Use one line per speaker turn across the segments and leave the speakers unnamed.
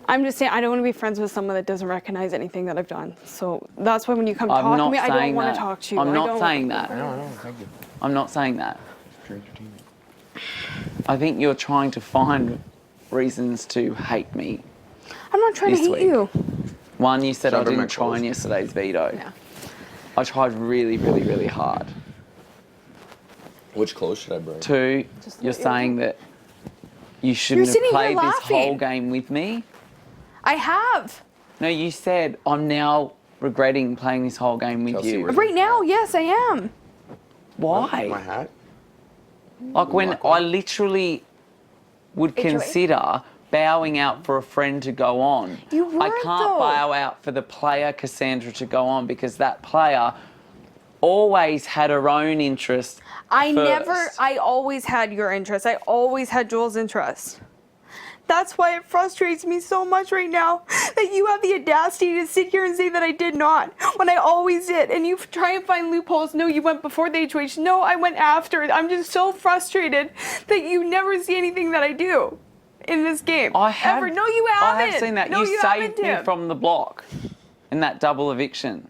I'm just saying I don't want to be friends with someone that doesn't recognize anything that I've done. So that's why when you come talk to me, I don't want to talk to you.
I'm not saying that.
I know, thank you.
I'm not saying that.
Pure entertainment.
I think you're trying to find reasons to hate me.
I'm not trying to hate you.
One, you said I
Should I bring
didn't
my
try
clothes?
in yesterday's veto.
Yeah.
I tried really, really, really hard.
Which clothes should I bring?
Two,
Just
you're
what you're
saying that you shouldn't have
sitting here
played this
laughing.
whole game with me.
I have.
No, you said I'm now regretting playing this whole game with
Chelsea,
you.
where's
Right now, yes, I am.
Why?
My hat?
Like when
Like
I
what?
literally would
HOA?
consider bowing out for a friend to go on.
You
I
weren't,
can't
though.
bow out for the player Cassandra to go on because that player always had her own interest.
I always had your interest. I always had Joel's interest. That's why it frustrates me so much right now that you have the audacity to sit here and say that I did not when I always did. And you try and find loopholes. No, you went before the HOH. No, I went after it. I'm just so frustrated that you never see anything that I do in this game.
I have.
Ever. No, you haven't.
I have seen that.
No,
you saved
haven't,
me
Tim.
from the block in that double eviction.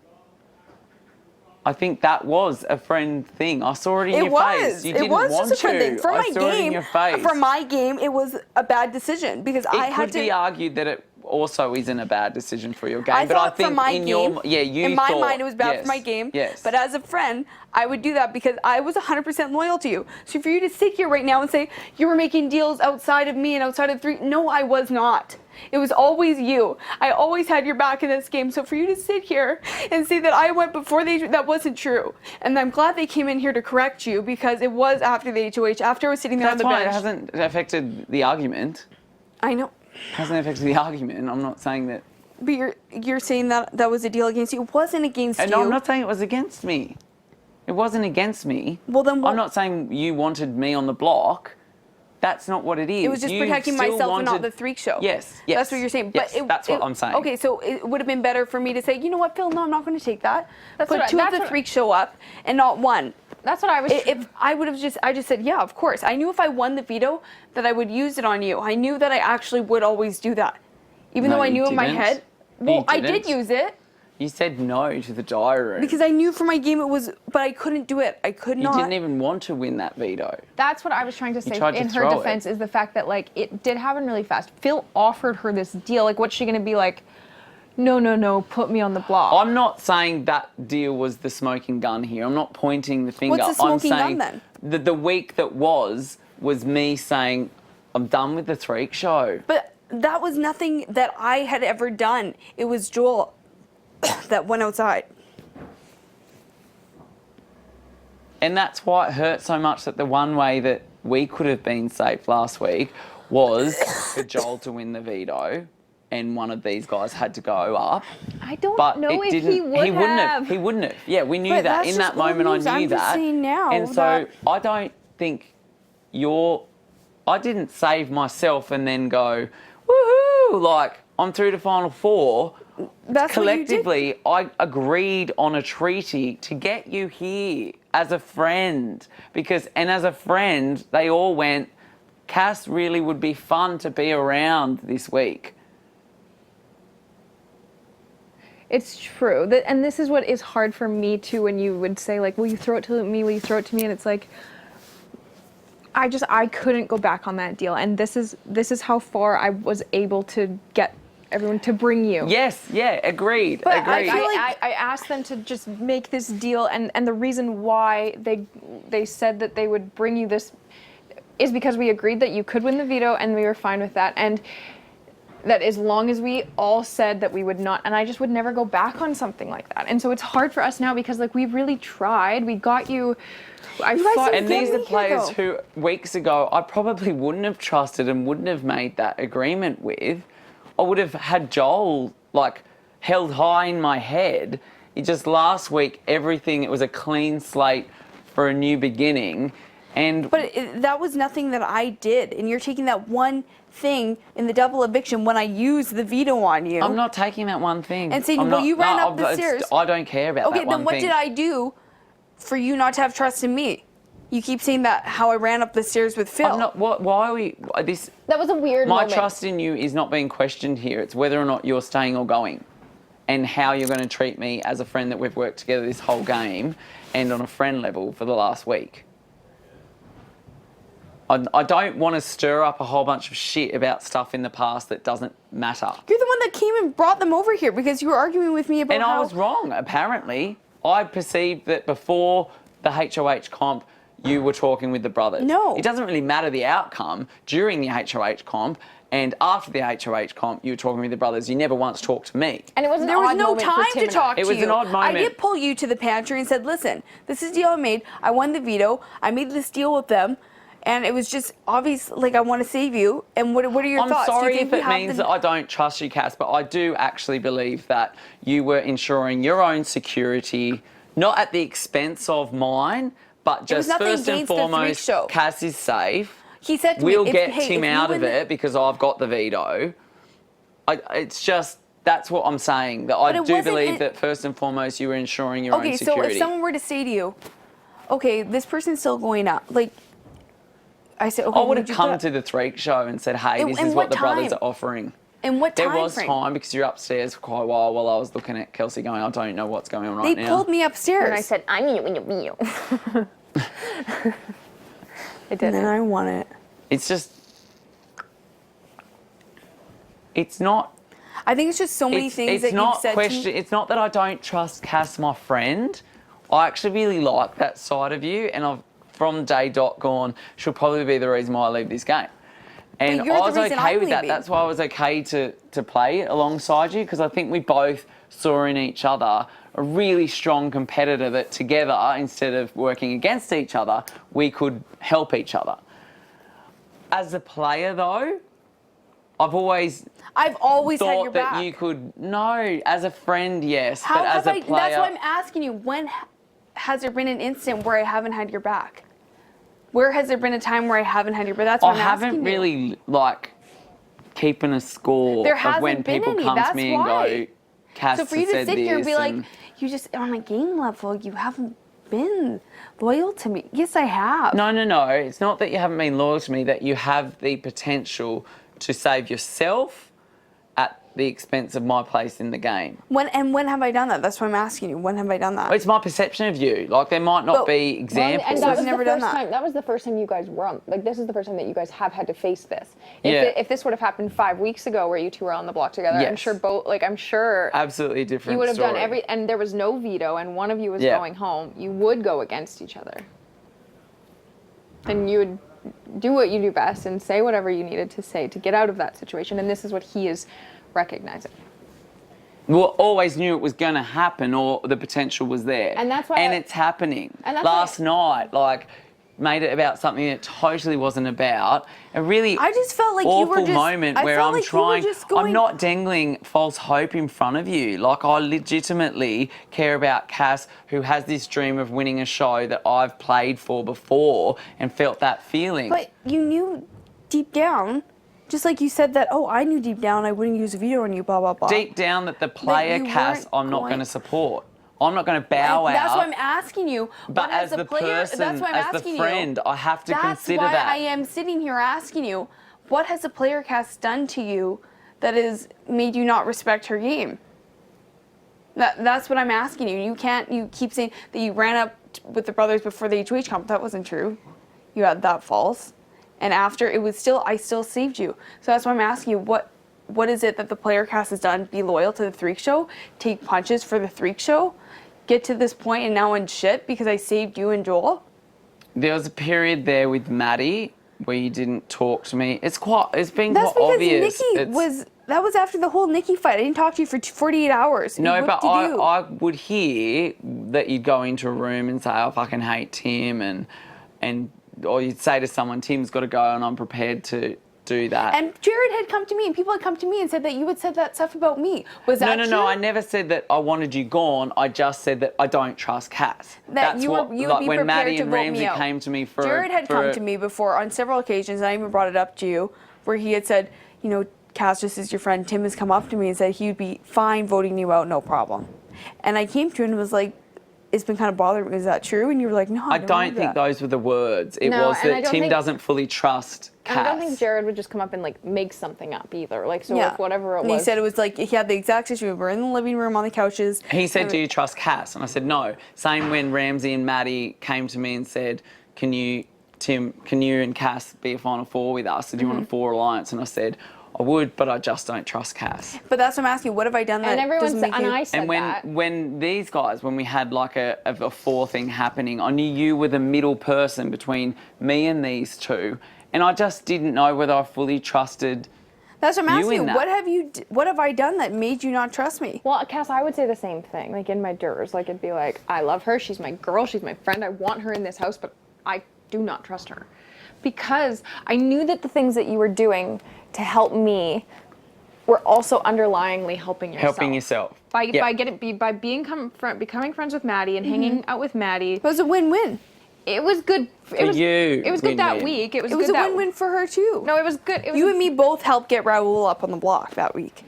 I think that was a friend thing. I saw it in your face. You didn't
It was
want
just a friend
to.
thing. For
I
my
saw it in
game,
your face.
for my game, it was a bad decision because I
It
had
could
to.
be argued that it also isn't a bad decision for your game.
I
but I
thought
think
for my
in
game,
your you
in my
thought,
mind, it was bad
yes,
for my game.
Yes.
But as a friend, I would do that because I was 100% loyal to you. So for you to sit here right now and say you were making deals outside of me and outside of three, no, I was not. It was always you. I always had your back in this game. So for you to sit here and say that I went before that wasn't true. And I'm glad they came in here to correct you because it was after the HOH, after I was sitting there
That's
on the
why
bench.
it hasn't affected the argument.
I know.
Hasn't affected the argument. I'm not saying that.
But you're saying that was a deal against you. It wasn't against
And
you.
no, I'm not saying it was against me. It wasn't against me.
Well, then what?
I'm not saying you wanted me on the block. That's not what it is.
It was just
You
protecting
still
myself and not
wanted-
the freak show.
Yes.
That's what you're saying.
Yes,
But
that's what I'm saying.
Okay, so it would have been better for me to say, you know what, Phil, no, I'm not going to take that.
That's
Put
what I-
two of
that's
the
what-
freak show up and not one.
That's what I was.
If I would have I just said, yeah, of course. I knew if I won the veto that I would use it on you. I knew that I actually would always do that. Even
No,
though I
you
knew in my
didn't.
head.
You
Well, I did
didn't.
use it
You said no to the diary.
because I knew for my game it was, but I couldn't do it. I could
you
not.
didn't even want to win that veto.
That's what I was trying to say
tried to
in her
throw it.
defense is the fact that like it did happen really fast. Phil offered her this deal. Like, what's she gonna be like? No, put me on the block.
I'm not saying that deal was the smoking gun here. I'm not pointing the finger.
What's the smoking
I'm
gun
saying
then?
The week that was me saying, I'm done with the freak show.
But that was nothing that I had ever done. It was Joel that went outside.
And that's why it hurt so much that the one way that we could have been safe last week was for Joel to win the veto and one of these guys had to go up.
I don't
But
know
it
if
didn't,
he would
wouldn't
have.
He wouldn't have. Yeah, we knew
But
that.
that's
In
just
that moment,
old news.
I knew
I'm just
that.
saying now
and so
that-
I don't think I didn't save myself and then go, woohoo, like I'm through to Final Four.
That's what you did.
Collectively, I agreed on a treaty to get you here as a friend. And as a friend, they all went, Cass really would be fun to be around this week.
It's true. And this is what is hard for me too when you would say like, will you throw it to me? Will you throw it to me? And it's like, I couldn't go back on that deal. And this is how far I was able to get everyone to bring you.
Yes, yeah, agreed.
But
agreed.
I feel like-
I asked them to just make this deal, and the reason why they said that they would bring you this is because we agreed that you could win the veto, and we were fine with that, and that as long as we all said that we would not, and I just would never go back on something like that. And so it's hard for us now because like we really tried. We got you. I fought,
And these are
Here,
players
though.
who, weeks ago, I probably wouldn't have trusted and wouldn't have made that agreement with. I would have had Joel, like, held high in my head. It just last week, it was a clean slate for a new beginning. And
But that was nothing that I did. And you're taking that one thing in the double eviction when I used the veto on you.
I'm not taking that one thing.
And saying,
I'm
well,
not-
you ran
no,
up the stairs.
I don't care about
Okay,
that one
then what
thing.
did I do for you not to have trust in me? You keep saying that how I ran up the stairs with Phil.
I'm not. Why are we? This.
That was a weird
My
moment.
trust in you is not being questioned here. It's whether or not you're staying or going, and how you're going to treat me as a friend that we've worked together this whole game, and on a friend level for the last week. I don't want to stir up a whole bunch of shit about stuff in the past that doesn't matter.
You're the one that came and brought them over here because you were arguing with me about
And
how...
I was wrong, apparently. I perceived that before the HOH comp, you were talking with the brothers.
No.
It doesn't really matter the outcome during the HOH comp, and after the HOH comp, you were talking with the brothers. You never once talked to me.
And it was an
There was
odd
no
moment for
time
Tim
to
and I.
talk to you.
It was an odd moment.
I did pull you to the pantry and said, listen, this is the deal I made. I won the veto. I made this deal with them. And it was just obvious, like, I want to save you. And what are your
I'm
thoughts? Do you
sorry
think
if
we
it
have
means
the-
that I don't trust you, Cass, but I do actually believe that you were ensuring your own security, not at the expense of mine, but
was
just
nothing
first and
against the freak
foremost,
show.
Cass is safe.
He said to me,
We'll
if-
get
hey,
Tim
if you
out of
win the-
it because I've got the veto. It's just, that's what I'm saying. That I
But it
do
wasn't
believe
in-
that first and foremost you were ensuring your own
Okay, so
security.
if someone were to say to you, okay, this person's still going up, like, I said, okay,
I would have
would you
come
put-
to the Threek show and said, hey,
In-
this
in
is
what
what the brothers
time?
are offering.
In what
There
time
was
frame?
time because you're upstairs for quite a while I was looking at Kelsey going, I don't know what's going on
They
right now.
pulled me upstairs.
And I said, I'm you. I did.
and then I won it.
It's just, it's not,
I think it's just so many things that you've said to me.
It's not that I don't trust Cass, my friend. I actually really like that side of you, and I've from day dot gone, she'll probably be the reason why I leave this game. And
But you're
I
the
was
reason
okay
I'm
with that.
leaving.
That's why I was okay to play alongside you, because I think we both saw in each other a really strong competitor that together, instead of working against each other, we could help each other. As a player, though, I've always
I've always had
thought
your
that
back.
you could. No, as a friend, yes,
How
but as
have
a
I?
player,
That's why I'm asking you. When has there been an instant where I haven't had your back? Where has there been a time where I haven't had your back? That's what
I
I'm asking
haven't
you.
really like keeping a score
There
of
hasn't
when
been
people
any,
come to
that's
me and
why.
go, Cass
So for you
has
to
said
sit here and
this
be like, you just on a game level, you haven't been loyal to me. Yes, I have.
No. It's not that you haven't been loyal to me, that you have the potential to save yourself at the expense of my place in the game.
When have I done that? That's what I'm asking you. When have I done that?
It's my perception of you. Like, there might not
But-
be examples.
And
So
that
I've
was
never
the
done
first
that.
time. That was the first time you guys were on. Like, this is the first time that you guys have had to face this.
Yeah.
If this would have happened 5 weeks ago, where you two were on the block together, I'm
Yes.
sure both. Like, I'm sure
Absolutely different
you would have
story.
done every. And there was no veto, and one of you was
Yeah.
going home. You would go against each other. And you would do what you do best and say whatever you needed to say to get out of that situation. And this is what he is recognizing.
We always knew it was going to happen, or the potential was there.
And that's why
And
I-
it's happening.
And that's
Last
why-
night, like, made it about something it totally wasn't about. A really
I just felt like you
awful
were just-
moment
I
where
felt
I'm
like you were
trying.
just
I'm
going-
not dangling false hope in front of you. Like, I legitimately care about Cass, who has this dream of winning a show that I've played for before and felt that feeling.
But you knew deep down, just like you said that, oh, I knew deep down I wouldn't use a veto on you, blah, blah, blah.
Deep down that the player
you
Cass,
weren't
I'm not
going-
going to support. I'm not going to bow out.
That's why I'm asking you.
But
what
as
has
the
player,
person,
that's why I'm
as the
asking
friend, I have to
That's
consider
why
that.
I am sitting here asking you, what has the player cast done to you that has made you not respect her game? That's what I'm asking you. You keep saying that you ran up with the brothers before the HOH comp. That wasn't true. You had that false. And after, I still saved you. So that's why I'm asking you, what is it that the player cast has done? Be loyal to the Threek show? Take punches for the Threek show? Get to this point and now in shit because I saved you and Joel?
There was a period there with Maddie where you didn't talk to me. It's been
That's
quite
because
obvious.
Nikki that was after the whole Nikki fight. I didn't talk to you for 48 hours.
No,
What
but
did you do?
I would hear that you'd go into a room and say, I fucking hate Tim, or you'd say to someone, Tim's got to go, and I'm prepared to do that.
And Jared had come to me, and people had come to me and said that you had said that stuff about me. Was that true?
No. I never said that I wanted you gone. I just said that I don't trust Cass.
That you would be
when
prepared
Maddie
to
and
vote
Ramsey
me out.
came to me for.
Jared had come to me before on several occasions, and I even brought it up to you, where he had said, you know, Cass just is your friend. Tim has come up to me and said he would be fine voting you out, no problem. And I came to him and was like, it's been kind of bothering me. Is that true? And you were like, no,
I don't
do
think
that.
those were the words. It
No,
was
and I
that
don't
Tim
think-
doesn't fully trust Cass.
And I don't think Jared would just come up and like make something up either. Like, so if whatever it
and
was.
he said it was like he had the exact situation. We were in the living room on the couches.
He said, do you trust Cass? And I said, no. Same when Ramsey and Maddie came to me and said, can you and Cass be a Final Four with us? Do you want a 4 alliance? And I said, I would, but I just don't trust Cass.
But that's what I'm asking. What have I done that
and everyone
doesn't
said,
make
and
you...
I said
And
that.
when these guys, when we had like a 4 thing happening, I knew you were the middle person between me and these two. And I just didn't know whether I fully trusted
That's what I'm
you
asking.
in that.
What have I done that made you not trust me?
Well, Cass, I would say the same thing. Like in my jurors, like it'd be like, I love her. She's my girl. She's my friend. I want her in this house, but I do not trust her. Because I knew that the things that you were doing to help me were also underlyingly helping yourself.
helping yourself.
By becoming friends with Maddie and hanging out with Maddie.
It was a win-win.
It was good.
For you,
It was good that
win-win.
week. It was
It was
good
a
that
win-win for her too.
No, it was good. It was
You and me both helped get Raul up on the block that week.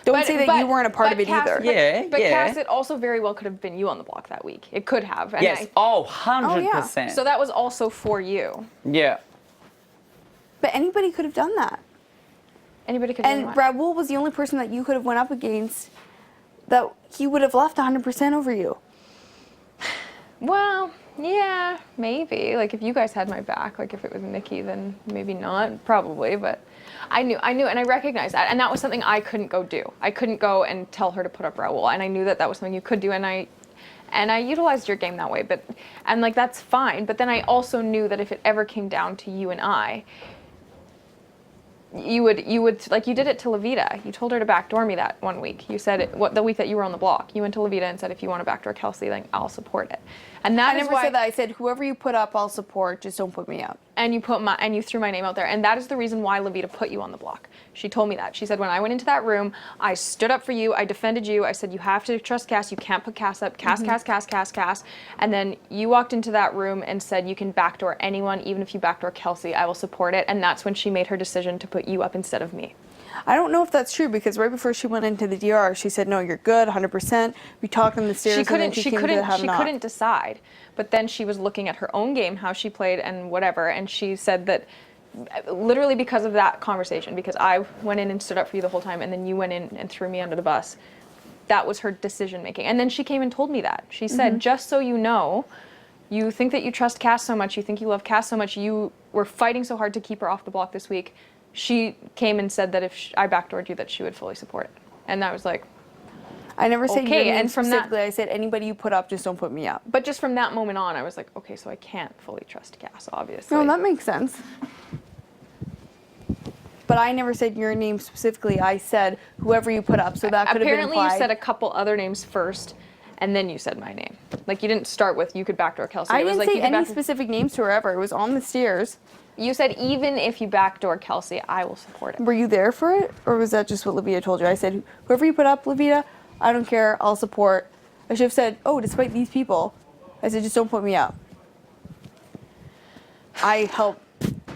Don't say that you weren't a part of it
Cass,
either.
But
Yeah.
Cass, it also very well could have been you on the block that week. It could have. And
Yes. 100%.
So that was also for you.
Yeah.
But anybody could have done that.
Anybody could have
And
done what?
Raul was the only person that you could have went up against that he would have left 100% over you.
Well, yeah, maybe. Like if you guys had my back, like if it was Nikki, then maybe not, probably. But I knew, and I recognized that, and that was something I couldn't go do. I couldn't go and tell her to put up Raul, and I knew that that was something you could do, and I utilized your game that way. And like that's fine. But then I also knew that if it ever came down to you and I, you would like you did it to Levita. You told her to backdoor me that one week. You said the week that you were on the block. You went to Levita and said, if you want to backdoor Kelsey, then I'll support it. And that
I
is
never
why,
said that. I said, whoever you put up, I'll support. Just don't put me up.
and you threw my name out there, and that is the reason why Levita put you on the block. She told me that. She said when I went into that room, I stood up for you, I defended you, I said you have to trust Cass, you can't put Cass up, Cass, Cass, and then you walked into that room and said you can backdoor anyone, even if you backdoor Kelsey, I will support it, and that's when she made her decision to put you up instead of me.
I don't know if that's true because right before she went into the DR, she said, "No, you're good, 100%." We talked on the stairs.
She couldn't.
She
couldn't decide. But then she was looking at her own game, how she played, and whatever. And she said that, literally because of that conversation, because I went in and stood up for you the whole time, and then you went in and threw me under the bus. That was her decision making. And then she came and told me that. She said, "Just so you know, you think that you trust Cass so much, you think you love Cass so much, you were fighting so hard to keep her off the block this week." She came and said that if I backdoored you, that she would fully support it. And I was like,
I never said
Okay,
your name
and from that-
specifically. I said anybody you put up, just don't put me up.
but just from that moment on, I was like, okay, so I can't fully trust Cass, obviously.
No, that makes sense. But I never said your name specifically. I said whoever you put up. So that could have been
Apparently,
implied.
you said a couple other names first, and then you said my name. Like you didn't start with you could backdoor Kelsey.
I
It was
didn't
like
say
you could
any
backdoor-
specific names to her ever. It was on the stairs.
You said even if you backdoor Kelsey, I will support it.
Were you there for it, or was that just what Levita told you? I said, whoever you put up, Levita, I don't care. I'll support. I should have said, oh, despite these people, I said, just don't put me up. I helped.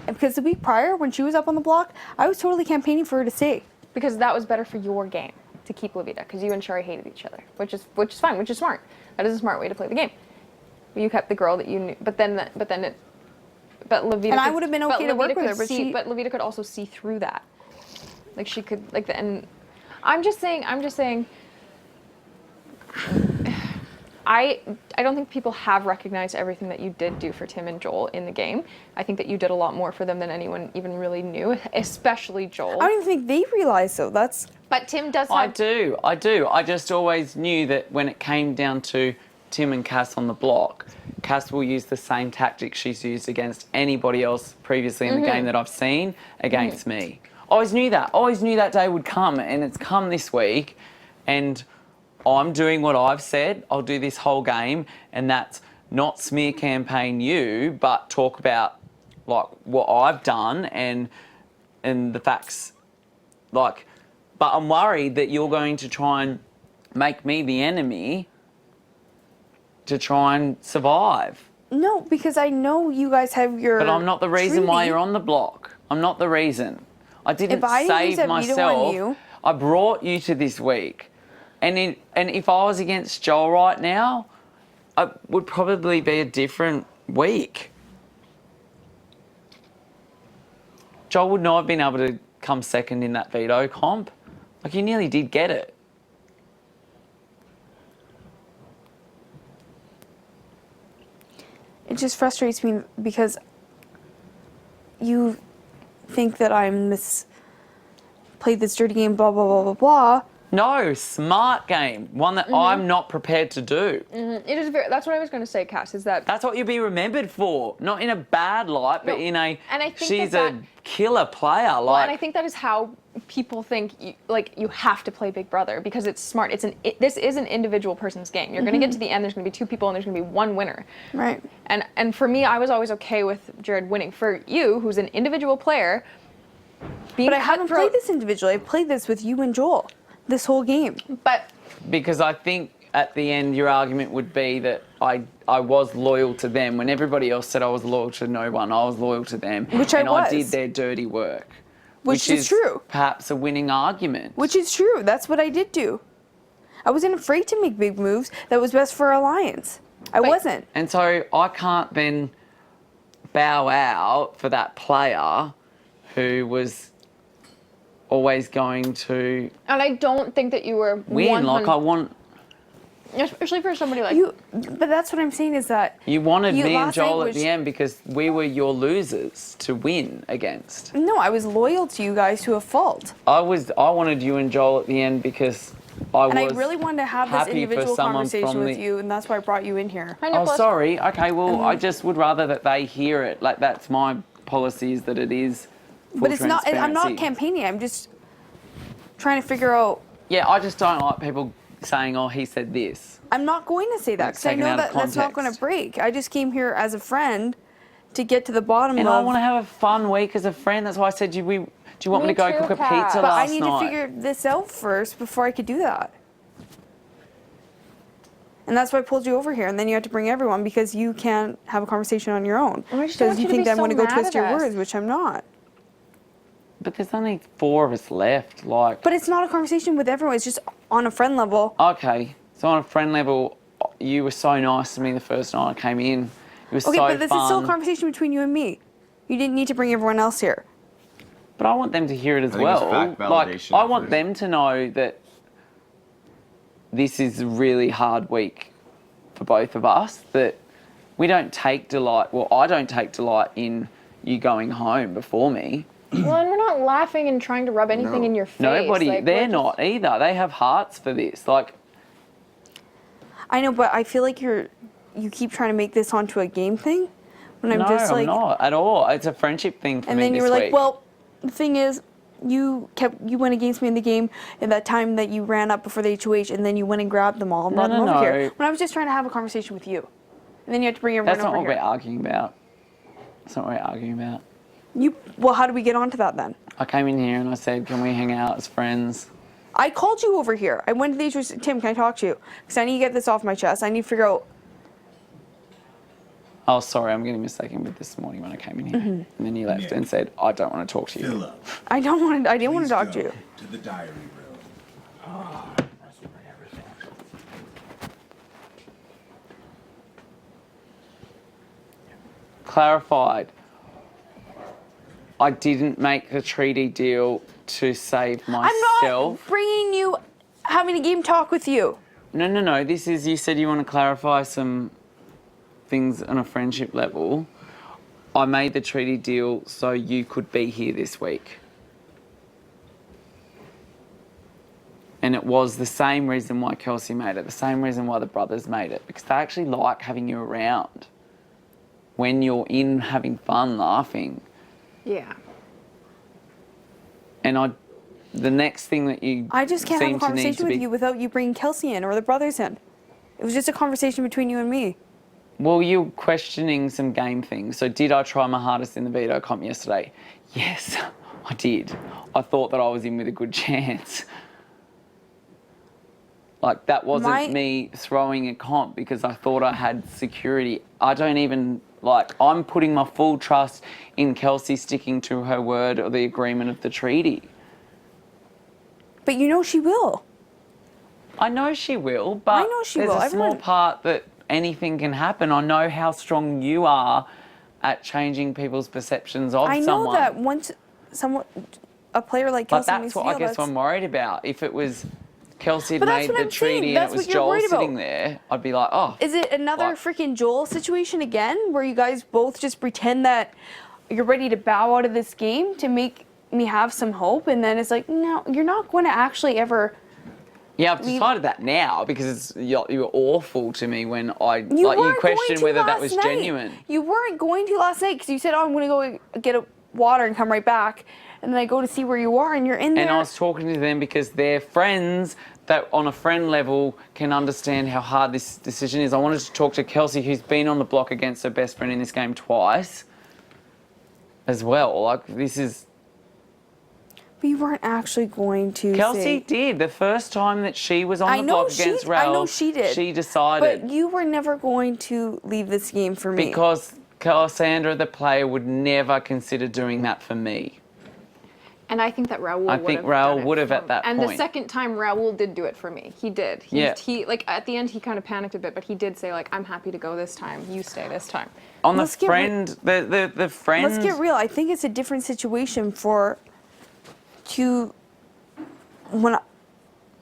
Because the week prior, when she was up on the block, I was totally campaigning for her to stay.
Because that was better for your game to keep Levita, because you and Shari hated each other, which is fine, which is smart. That is a smart way to play the game. You kept the girl that you knew, but Levita.
And I would have been okay to work with her, but
But Levita could also see through that. Like she could, like the, and I'm just saying. I don't think people have recognized everything that you did do for Tim and Joel in the game. I think that you did a lot more for them than anyone even really knew, especially Joel.
I don't even think they realized so.
But Tim does have...
I do. I just always knew that when it came down to Tim and Cass on the block, Cass will use the same tactics she's used against anybody else previously in the game that I've seen against me. Always knew that. Always knew that day would come, and it's come this week. And I'm doing what I've said. I'll do this whole game, and that's not smear campaign you, but talk about like what I've done and the facts. Like, but I'm worried that you're going to try and make me the enemy to try and survive.
No, because I know you guys have your.
But I'm not the reason why
treaty.
you're on the block. I'm not the reason. I didn't
If I didn't use
save
that veto
myself.
on you-
I brought you to this week. And if I was against Joel right now, it would probably be a different week. Joel would not have been able to come second in that veto comp. Like, you nearly did get it.
It just frustrates me because you think that played this dirty game, blah, blah, blah, blah, blah.
No, smart game. One that I'm not prepared to do.
It is that's what I was going to say, Cass, is that...
That's what you'll be remembered for. Not in a bad light, but in a,
and I think
she's
that
a killer player.
Well, and I think that is how people think, you have to play Big Brother because it's smart. This is an individual person's game. You're going to get to the end, there's going to be two people, and there's going to be one winner.
Right.
And for me, I was always okay with Jared winning. For you, who's an individual player, being
But I haven't played this individually. I've played this with you and Joel this whole game.
But
because I think at the end your argument would be that I was loyal to them when everybody else said I was loyal to no one. I was loyal to them.
Which I was.
I did their dirty work.
Which is true.
Perhaps a winning argument.
Which is true. That's what I did do. I wasn't afraid to make big moves. That was best for our alliance. I wasn't.
And so I can't then bow out for that player who was always going to
And I don't think that you were
win. Like, I want...
Especially for somebody like
you. But that's what I'm saying is that
You wanted me and
last night
Joel at
was-
the end because we were your losers to win against.
No, I was loyal to you guys to a fault.
I wanted you and Joel at the end because I
And I
was
really wanted to have this
happy for
individual
someone
conversation
from
with
the-
you, and that's why I brought you in here.
Oh, sorry. Okay, well, I just would rather that they hear it. Like, that's my policy, is that it is full
But it's not. I'm not
transparency.
campaigning. I'm just trying to figure out.
Yeah, I just don't like people saying, oh, he said this.
I'm not going to say that
It's
because I
taken
know
out of
that that's not going to
context.
break. I just came here as a friend to get to the bottom
And
of.
I want to have a fun week as a friend. That's why I said, do you want me to go
Me
cook
too,
a
Kat.
pizza
But
last
I need
night?
to figure this out first before I could do that. And that's why I pulled you over here, and then you had to bring everyone because you can't have a conversation on your own.
I just don't
Because
want
you
you to
think
be
that I'm
so
going to go
mad
twist
at
your
us.
words, which I'm not.
But there's only 4 of us left. Like,
But it's not a conversation with everyone. It's just on a friend level.
okay, so on a friend level, you were so nice to me the first night I came in. It was
Okay,
so
but this
fun.
is still a conversation between you and me. You didn't need to bring everyone else here.
But I want them to hear it as
I think it's
well.
fact
Like,
validation
I want
first.
them to know that this is a really hard week for both of us. That we don't take delight. Well, I don't take delight in you going home before me.
Well, and we're not laughing and trying to rub anything
No.
in your face.
Nobody,
Like,
they're
we're just-
not either. They have hearts for this. Like,
I know, but I feel like you keep trying to make this onto a game thing. When I'm
no,
just like,
I'm not at all. It's a friendship thing for
and
me
then
this
you were like,
week.
well, the thing is, you went against me in the game in that time that you ran up before the HOH, and then you went and grabbed them all and brought them over here. When I was just trying to have a conversation with you, and then you had to bring everyone
That's not
over
what we're
here.
arguing about. That's not what we're arguing about.
Well, how do we get onto that then?
I came in here and I said, can we hang out as friends?
I called you over here. I went to the HOH. Tim, can I talk to you? Because I need to get this off my chest. I need to figure out.
Oh, sorry, I'm getting mistaken with this morning when I came in here. And then you left and said, I don't want to talk to you.
Philip,
I didn't want to talk to
go
you.
to the diary room.
Clarified. I didn't make the treaty deal to save
I'm
myself.
not bringing you having a game talk with you.
No. This is, you said you want to clarify some things on a friendship level. I made the treaty deal so you could be here this week. And it was the same reason why Kelsey made it, the same reason why the brothers made it, because they actually like having you around when you're in having fun, laughing.
Yeah.
And the next thing that you
I just can't have
seem
a
to need
conversation
to
with
be,
you without you bringing Kelsey in or the brothers in. It was just a conversation between you and me.
Well, you're questioning some game things. So did I try my hardest in the veto comp yesterday? Yes, I did. I thought that I was in with a good chance. Like, that wasn't me throwing a comp because I thought I had security. I don't even, I'm putting my full trust in Kelsey sticking to her word or the agreement of the treaty.
But you know she will.
I know she will, but
I know she
there's
will.
a small
Everyone-
part that anything can happen. I know how strong you are at changing people's perceptions of
I know
someone.
that once a player like
But
Kelsey
that's
makes
what
the
I
deal,
guess I'm worried about. If it was Kelsey had
But that's
made
what
the
I'm saying.
treaty and
That's
it was
what you're
Joel
worried
sitting
about.
there, I'd be like, oh.
Is it another
Like-
freaking Joel situation again, where you guys both just pretend that you're ready to bow out of this game to make me have some hope, and then it's like, no, you're not going to actually ever.
Yeah, I've decided that now because you were awful to me when
You
you
weren't
questioned
going to
whether that
last
was
night.
genuine.
You weren't going to last night because you said, "Oh, I'm going to go get a water and come right back," and then I go to see where you are, and you're in there.
And I was talking to them because they're friends that on a friend level can understand how hard this decision is. I wanted to talk to Kelsey, who's been on the block against her best friend in this game twice as well. Like, this is...
But you weren't actually going to.
Kelsey did. The first time that she was on the block against Raoul,
I know she did.
she decided.
But you were never going to leave this game for me.
Because Cassandra, the player, would never consider doing that for me.
And I think that Raoul
I think Raoul would have at that
point.
point.
And the second time, Raoul did do it for me. He did. He like at the end, he kind of panicked a bit, but he did say like, "I'm happy to go this time. You stay this time."
On the
Let's get
friend, the friend.
Let's get real. I think it's a different situation when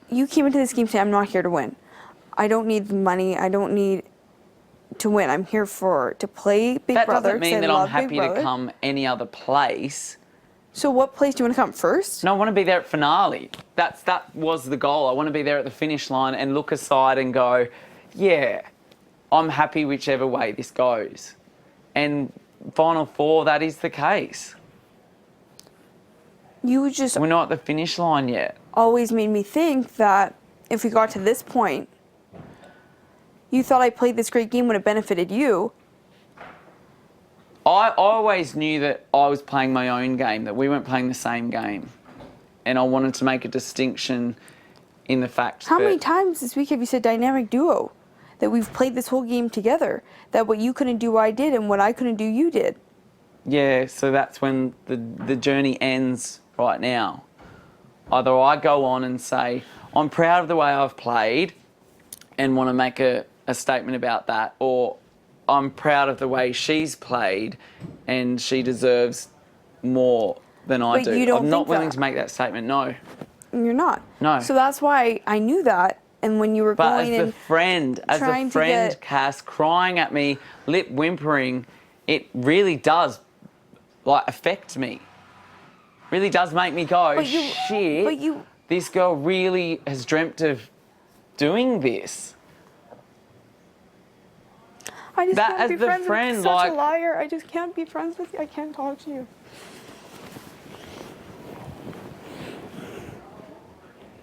you came into this game saying, "I'm not here to win. I don't need the money. I don't need to win. I'm here to play Big
That
Brother."
doesn't mean that I'm happy to come any other place.
So what place do you want to come first?
No, I want to be there at finale. That was the goal. I want to be there at the finish line and look aside and go, yeah, I'm happy whichever way this goes. And Final Four, that is the case.
You just
We're not at the finish line yet.
always made me think that if we got to this point, you thought I played this great game when it benefited you.
I always knew that I was playing my own game, that we weren't playing the same game. And I wanted to make a distinction in the fact
How
that...
many times this week have you said dynamic duo? That we've played this whole game together. That what you couldn't do, I did, and what I couldn't do, you did.
Yeah, so that's when the journey ends right now. Either I go on and say, I'm proud of the way I've played and want to make a statement about that, or I'm proud of the way she's played and she deserves more than I
But
do.
you don't
I'm not
think
willing
that.
to make that statement, no.
You're not.
No.
So that's why I knew that. And when you were
But
going
as
and
a friend,
trying to get-
Cass, crying at me, lip whimpering, it really does affect me. Really does make me go,
But you-
shit,
but you-
this girl really has dreamt of doing this.
I just
that
can't
as
be
the
friends
friend,
with such
like-
a liar. I just can't be friends with you. I can't talk to you.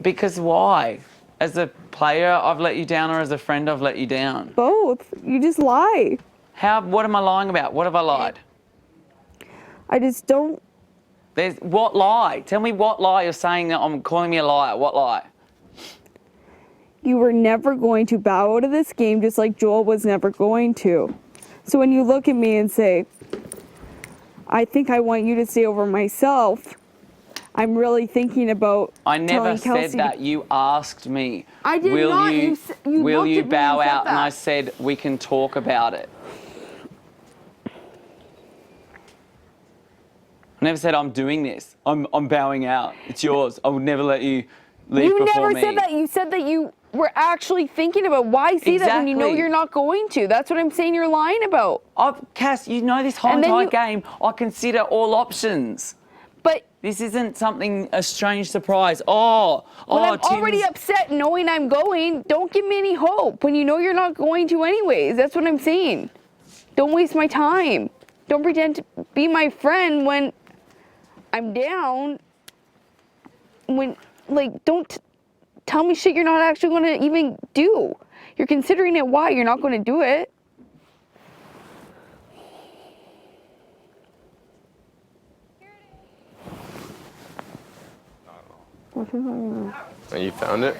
Because why? As a player, I've let you down, or as a friend, I've let you down?
Both. You just lie.
What am I lying about? What have I lied?
I just don't.
What lie? Tell me what lie you're saying that I'm calling me a liar. What lie?
You were never going to bow out of this game just like Joel was never going to. So when you look at me and say, I think I want you to stay over myself, I'm really thinking about
I never
telling
said
Kelsey
that. You asked me,
I did
will
not.
you,
You
will
looked
you
at me
bow
and said
out? And
that.
I said, we can talk about it. I never said I'm doing this. I'm bowing out. It's yours. I would never let you leave
You
before
never
me.
said that. You said that you were actually thinking about why say that when you know
Exactly.
you're not going to. That's what I'm saying you're lying about.
Cass, you know this whole
And then
entire
you-
game, I consider all options.
But
This isn't something, a strange surprise. Oh,
when I'm
Tim's-
already upset knowing I'm going, don't give me any hope when you know you're not going to anyways. That's what I'm saying. Don't waste my time. Don't pretend to be my friend when I'm down. Don't tell me shit you're not actually going to even do. You're considering it. Why? You're not going to do it.
Oh, you found it?